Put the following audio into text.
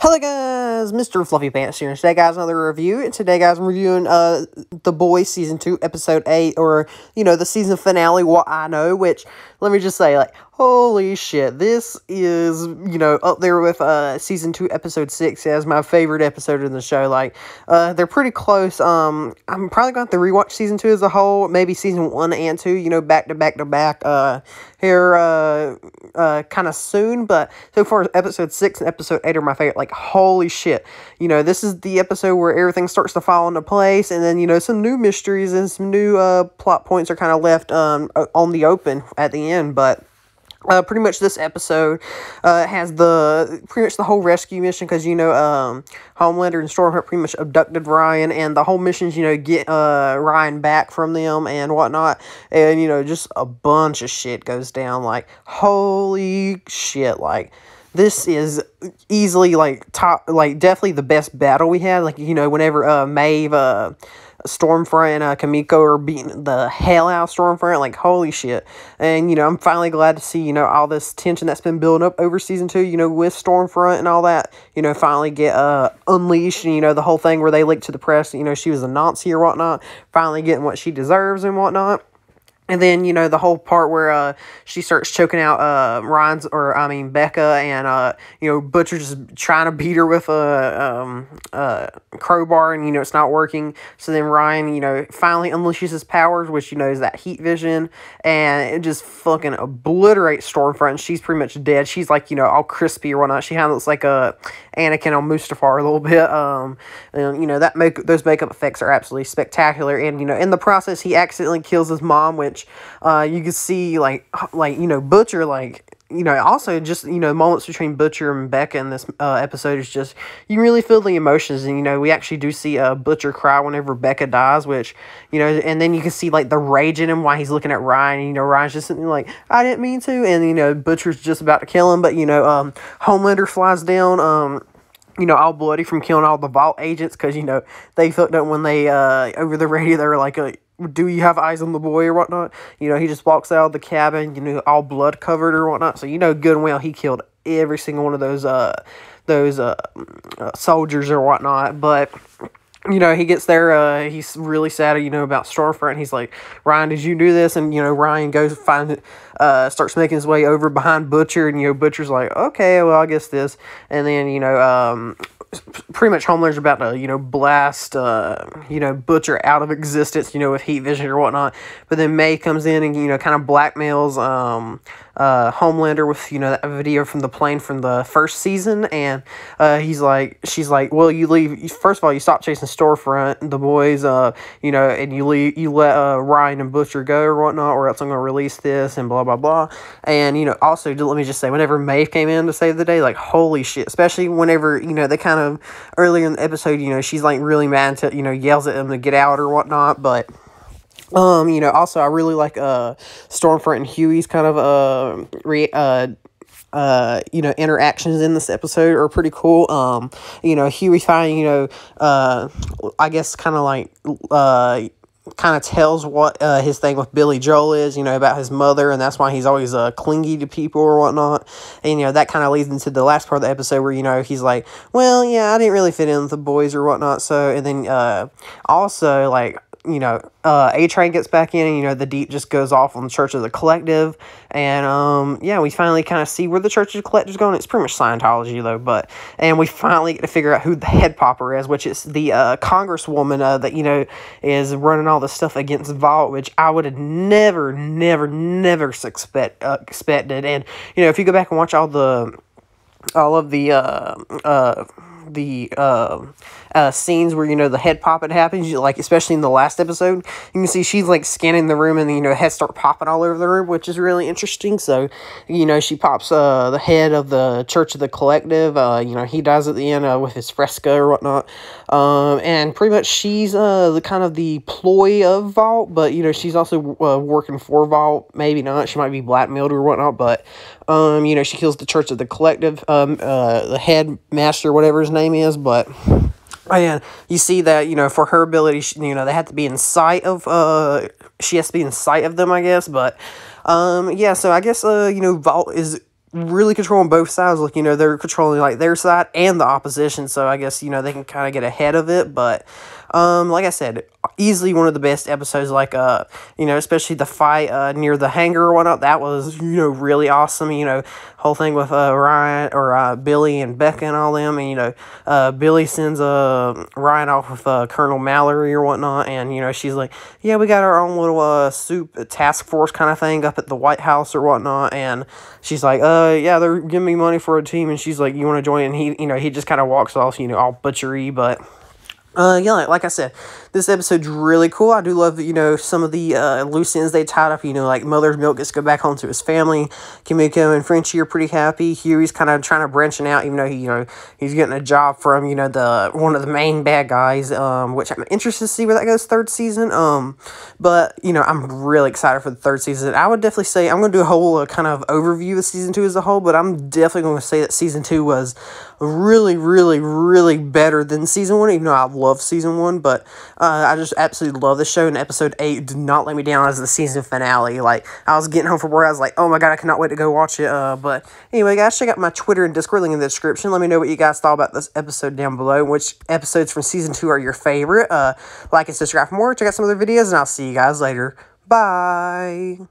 Hello guys, Mr. Fluffy Pants here, and today guys, another review, and today guys, I'm reviewing, The Boys Season 2, Episode 8, or, the season finale, What I Know, which, let me just say, holy shit, this is, up there with, Season 2, Episode 6 as my favorite episode in the show. They're pretty close. I'm probably going to have to rewatch Season 2 as a whole, maybe Season 1 and 2, back to back to back, here, kind of soon, but so far, Episode 6 and Episode 8 are my favorite. Holy shit, this is the episode where everything starts to fall into place, and then, some new mysteries and some new, plot points are kind of left, on the open at the end, but pretty much this episode has pretty much the whole rescue mission, because Homelander and Stormfront pretty much abducted Ryan, and the whole mission's get Ryan back from them and whatnot, and just a bunch of shit goes down. Holy shit, this is easily top, definitely the best battle we had. Whenever Maeve, Stormfront and Kimiko are beating the hell out of Stormfront, holy shit. And, I'm finally glad to see, all this tension that's been building up over Season 2, with Stormfront and all that, finally get unleashed, and, the whole thing where they leaked to the press, she was a Nazi or whatnot, finally getting what she deserves and whatnot. And then, the whole part where she starts choking out Becca, and, Butcher's just trying to beat her with a crowbar, and, it's not working. So then Ryan, finally unleashes his powers, which, is that heat vision, and it just fucking obliterates Stormfront, and she's pretty much dead. She's, all crispy or whatnot. She kind of looks like Anakin on Mustafar a little bit. And, those makeup effects are absolutely spectacular. And, in the process, he accidentally kills his mom, which you can see, Butcher, also just, moments between Butcher and Becca in this episode is just, you really feel the emotions, and, we actually do see Butcher cry whenever Becca dies, which, and then you can see, the rage in him while he's looking at Ryan, and, Ryan's just sitting there I didn't mean to, and, Butcher's just about to kill him, but, Homelander flies down, all bloody from killing all the Vault agents, because, they fucked up when they, over the radio, they were do you have eyes on the boy or whatnot? He just walks out of the cabin, all blood covered or whatnot. So, good and well, he killed every single one of those soldiers or whatnot. But, he gets there, he's really sad, about Stormfront. He's like, Ryan, did you do this? And, Ryan goes starts making his way over behind Butcher. And, Butcher's like, okay, well, I guess this. And then, pretty much Homelander's about to, blast, Butcher out of existence, with heat vision or whatnot. But then May comes in and, kind of blackmails, Homelander with, that video from the plane from the first season. And, she's like, well, you leave, first of all, you stop chasing Storefront, the boys, and you let, Ryan and Butcher go or whatnot, or else I'm going to release this and blah, blah, blah. And, also, let me just say, whenever Maeve came in to save the day, holy shit, especially whenever, they kind of, earlier in the episode, she's, really mad to, yells at him to get out or whatnot, but, also, I really like, Stormfront and Huey's kind of, interactions in this episode are pretty cool. Huey finally, I guess kind of tells what his thing with Billy Joel is, about his mother, and that's why he's always clingy to people or whatnot. And, that kind of leads into the last part of the episode where, he's like, well, yeah, I didn't really fit in with the boys or whatnot. So, and then also, A-Train gets back in, and, the Deep just goes off on the Church of the Collective. And, we finally kind of see where the Church of the Collective is going. It's pretty much Scientology, though, and we finally get to figure out who the head popper is, which is the congresswoman that, is running all the stuff against Vault, which I would have never expected. And, if you go back and watch all of the scenes where, the head popping happens, especially in the last episode, you can see she's, scanning the room, and, heads start popping all over the room, which is really interesting. So, she pops, the head of the Church of the Collective, he dies at the end, with his fresco or whatnot, and pretty much she's, the kind of the ploy of Vault, but, she's also, working for Vault, maybe not, she might be blackmailed or whatnot, but, she kills the Church of the Collective, the head master, whatever his name is, but, and you see that, for her ability, they have to be in sight of, she has to be in sight of them, I guess, but, yeah, so I guess, Vault is really controlling both sides. Like, you know, they're controlling like their side and the opposition, so I guess, you know, they can kind of get ahead of it. But like I said, easily one of the best episodes. Like, you know, especially the fight near the hangar or whatnot, that was, you know, really awesome. You know, whole thing with Ryan or Billy and Becca and all them. And, you know, Billy sends Ryan off with Colonel Mallory or whatnot, and, you know, she's like, yeah, we got our own little soup task force kind of thing up at the White House or whatnot. And she's like, yeah, they're giving me money for a team. And she's like, you want to join? And he, you know, he just kind of walks off, you know, all butchery. But yeah, like I said, this episode's really cool. I do love, you know, some of the loose ends they tied up. You know, like Mother's Milk gets to go back home to his family. Kimiko and Frenchie are pretty happy. Huey's kind of trying to branching out, even though he, you know, he's getting a job from, you know, one of the main bad guys. Which I'm interested to see where that goes third season. But you know, I'm really excited for the third season. I would definitely say I'm going to do a whole kind of overview of season 2 as a whole. But I'm definitely going to say that season 2 was really, really, really better than season 1. Even though I love season 1, but I just absolutely love the show, and episode 8 did not let me down as the season finale. Like, I was getting home from work, I was like, oh my god, I cannot wait to go watch it. But anyway, guys, check out my Twitter and Discord link in the description. Let me know what you guys thought about this episode down below, which episodes from season 2 are your favorite. Like and subscribe for more, check out some other videos, and I'll see you guys later. Bye!